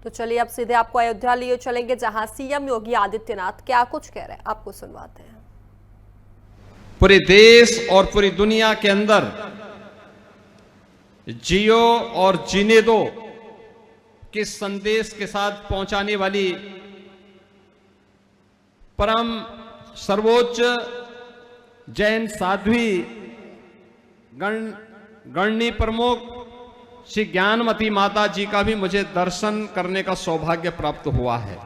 तो चलिए अब सीधे आपको अयोध्या लिए चलेंगे, जहां सीएम योगी आदित्यनाथ क्या कुछ कह रहे हैं, आपको सुनवाते हैं। पूरे देश और पूरी दुनिया के अंदर जियो और जीने दो के संदेश के साथ पहुंचाने वाली परम सर्वोच्च जैन साध्वी गणनी प्रमुख श्री ज्ञानमती माता जी का भी मुझे दर्शन करने का सौभाग्य प्राप्त हुआ है।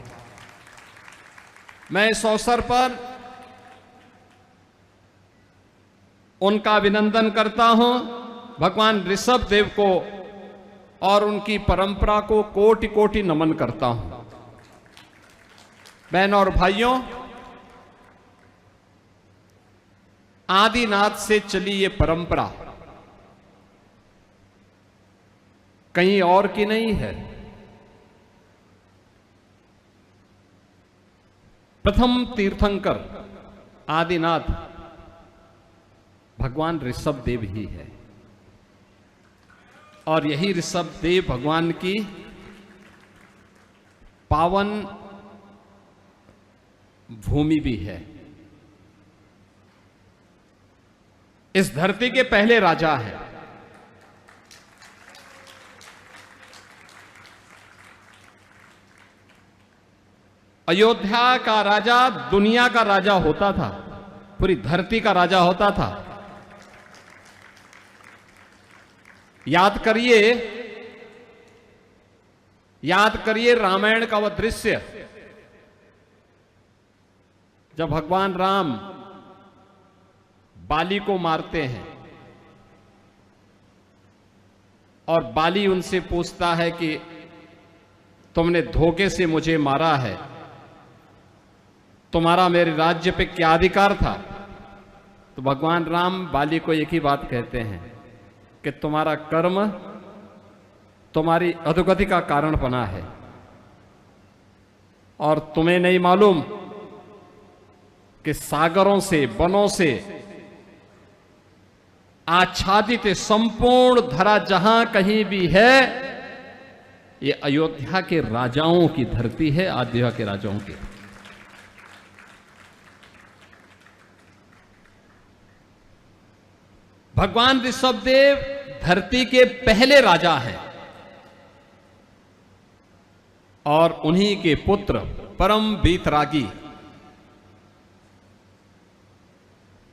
मैं इस अवसर पर उनका अभिनंदन करता हूं, भगवान ऋषभ देव को और उनकी परंपरा को कोटि कोटि नमन करता हूं। बहनों और भाइयों, आदिनाथ से चली ये परंपरा कहीं और की नहीं है। प्रथम तीर्थंकर आदिनाथ भगवान ऋषभ देव ही है, और यही ऋषभ देव भगवान की पावन भूमि भी है। इस धरती के पहले राजा है। अयोध्या का राजा दुनिया का राजा होता था, पूरी धरती का राजा होता था। याद करिए रामायण का वह दृश्य, जब भगवान राम बाली को मारते हैं और बाली उनसे पूछता है कि तुमने धोखे से मुझे मारा है, तुम्हारा मेरे राज्य पे क्या अधिकार था? तो भगवान राम बाली को एक ही बात कहते हैं कि तुम्हारा कर्म तुम्हारी अधोगति का कारण बना है, और तुम्हें नहीं मालूम कि सागरों से, वनों से आच्छादित संपूर्ण धरा जहां कहीं भी है, ये अयोध्या के राजाओं की धरती है, अयोध्या के राजाओं की। भगवान ऋषभ देव धरती के पहले राजा हैं, और उन्हीं के पुत्र परम वीतरागी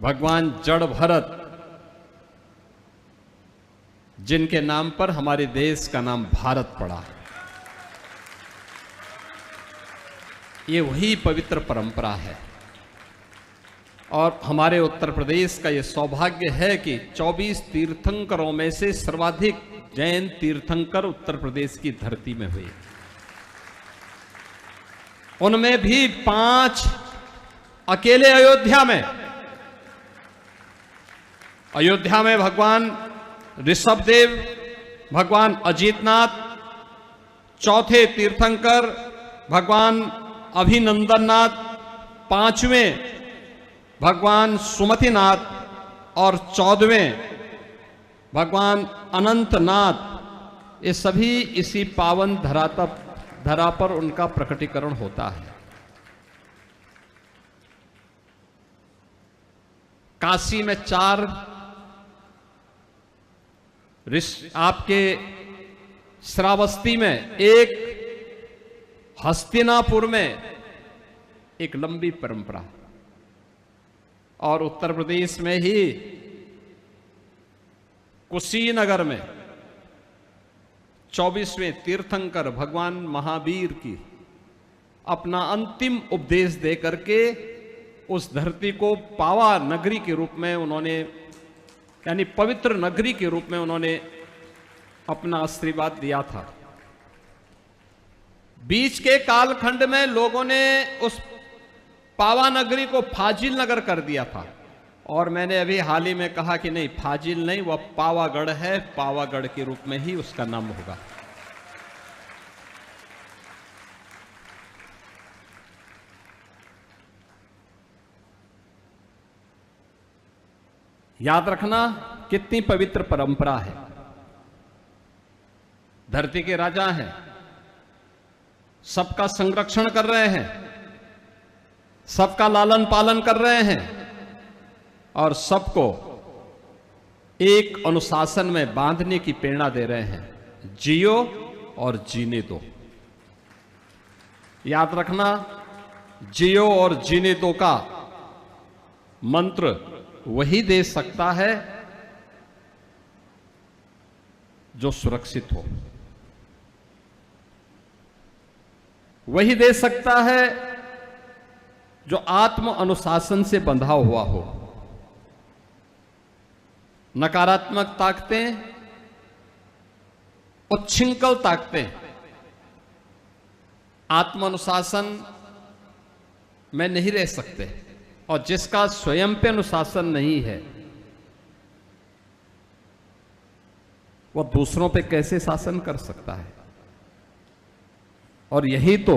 भगवान जड़ भरत, जिनके नाम पर हमारे देश का नाम भारत पड़ा है। ये वही पवित्र परंपरा है, और हमारे उत्तर प्रदेश का ये सौभाग्य है कि 24 तीर्थंकरों में से सर्वाधिक जैन तीर्थंकर उत्तर प्रदेश की धरती में हुए। उनमें भी 5 अकेले अयोध्या में भगवान ऋषभ देव, भगवान अजीतनाथ, चौथे तीर्थंकर भगवान अभिनंदननाथ, 5वें भगवान सुमतिनाथ, और 14वें भगवान अनंतनाथ। ये सभी इसी पावन धरा पर उनका प्रकटीकरण होता है। काशी में 4, आपके श्रावस्ती में 1, हस्तिनापुर में एक लंबी परंपरा, और उत्तर प्रदेश में ही कुशीनगर में 24वें तीर्थंकर भगवान महावीर की अपना अंतिम उपदेश दे करके उस धरती को पावा नगरी के रूप में उन्होंने, यानी पवित्र नगरी के रूप में उन्होंने अपना आशीर्वाद दिया था। बीच के कालखंड में लोगों ने उस पावा नगरी को फाजिल नगर कर दिया था, और मैंने अभी हाल ही में कहा कि नहीं, फाजिल नहीं, वह पावागढ़ है, पावागढ़ के रूप में ही उसका नाम होगा। याद रखना कितनी पवित्र परंपरा है। धरती के राजा हैं, सबका संरक्षण कर रहे हैं, सबका लालन पालन कर रहे हैं और सबको एक अनुशासन में बांधने की प्रेरणा दे रहे हैं। जियो और जीने दो। याद रखना, जियो और जीने दो का मंत्र वही दे सकता है जो सुरक्षित हो, वही दे सकता है जो आत्म अनुशासन से बंधा हुआ हो। नकारात्मक ताकतें, उच्छृंखल ताकतें आत्म अनुशासन में नहीं रह सकते, और जिसका स्वयं पे अनुशासन नहीं है वह दूसरों पे कैसे शासन कर सकता है। और यही तो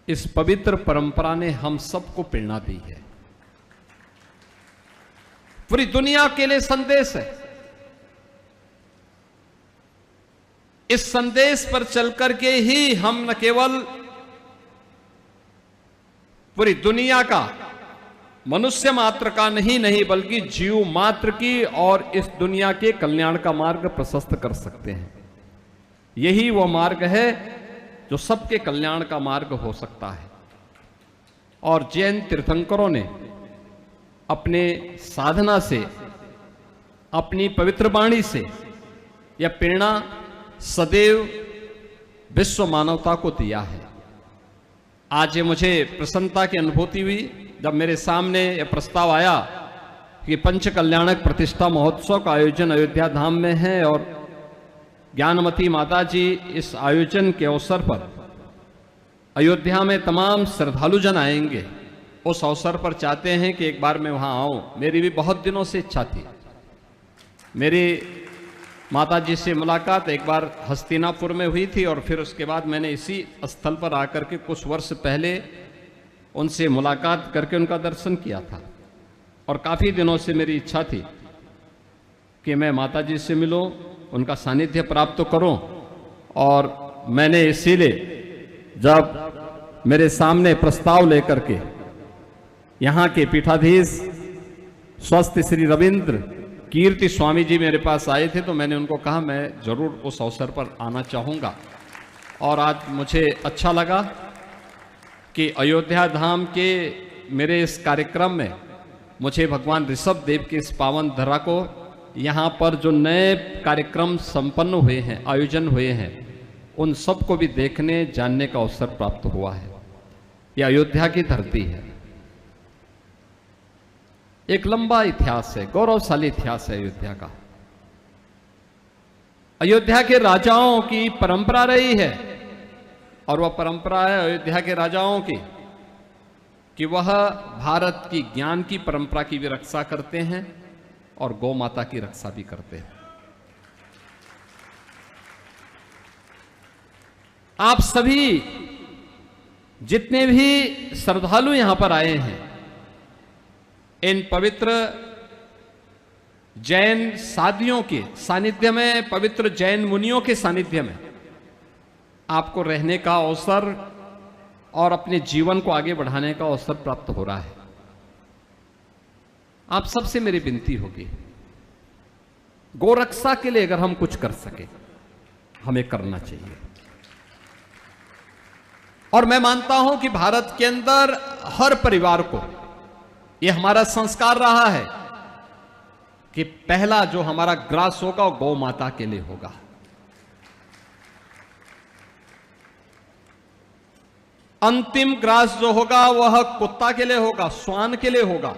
इस पवित्र परंपरा ने हम सबको प्रेरणा दी है। पूरी दुनिया के लिए संदेश है। इस संदेश पर चलकर के ही हम न केवल पूरी दुनिया का, मनुष्य मात्र का नहीं बल्कि जीव मात्र की और इस दुनिया के कल्याण का मार्ग प्रशस्त कर सकते हैं। यही वह मार्ग है जो सबके कल्याण का मार्ग हो सकता है। और जैन तीर्थंकरों ने अपने साधना से, अपनी पवित्र वाणी से यह प्रेरणा सदैव विश्व मानवता को दिया है। आज ये मुझे प्रसन्नता की अनुभूति हुई जब मेरे सामने यह प्रस्ताव आया कि पंच कल्याणक प्रतिष्ठा महोत्सव का आयोजन अयोध्या धाम में है और ज्ञानमती माता जी इस आयोजन के अवसर पर अयोध्या में तमाम श्रद्धालु जन आएंगे। उस अवसर पर चाहते हैं कि एक बार मैं वहां आऊं। मेरी भी बहुत दिनों से इच्छा थी। मेरी माता जी से मुलाकात एक बार हस्तिनापुर में हुई थी और फिर उसके बाद मैंने इसी स्थल पर आकर के कुछ वर्ष पहले उनसे मुलाकात करके उनका दर्शन किया था। और काफ़ी दिनों से मेरी इच्छा थी कि मैं माता जी से मिलूं, उनका सानिध्य प्राप्त करूं। और मैंने इसीलिए जब मेरे सामने प्रस्ताव लेकर के यहाँ के पीठाधीश स्वस्थ श्री रविंद्र कीर्ति स्वामी जी मेरे पास आए थे तो मैंने उनको कहा मैं जरूर उस अवसर पर आना चाहूँगा। और आज मुझे अच्छा लगा कि अयोध्या धाम के मेरे इस कार्यक्रम में मुझे भगवान ऋषभ देव के इस पावन धरा को यहाँ पर जो नए कार्यक्रम संपन्न हुए हैं, आयोजन हुए हैं, उन सब को भी देखने जानने का अवसर प्राप्त हुआ है। यह अयोध्या की धरती है। एक लंबा इतिहास है, गौरवशाली इतिहास है अयोध्या का। अयोध्या के राजाओं की परंपरा रही है और वह परंपरा है अयोध्या के राजाओं की कि वह भारत की ज्ञान की परंपरा की भी रक्षा करते हैं और गौ माता की रक्षा भी करते हैं। आप सभी जितने भी श्रद्धालु यहां पर आए हैं, इन पवित्र जैन साधियों के सानिध्य में, पवित्र जैन मुनियों के सानिध्य में आपको रहने का अवसर और अपने जीवन को आगे बढ़ाने का अवसर प्राप्त हो रहा है। आप सबसे मेरी विनती होगी, गोरक्षा के लिए अगर हम कुछ कर सके हमें करना चाहिए। और मैं मानता हूं कि भारत के अंदर हर परिवार को यह हमारा संस्कार रहा है कि पहला जो हमारा ग्रास होगा वो गौ माता के लिए होगा। अंतिम ग्रास जो होगा वह कुत्ता के लिए होगा, श्वान के लिए होगा।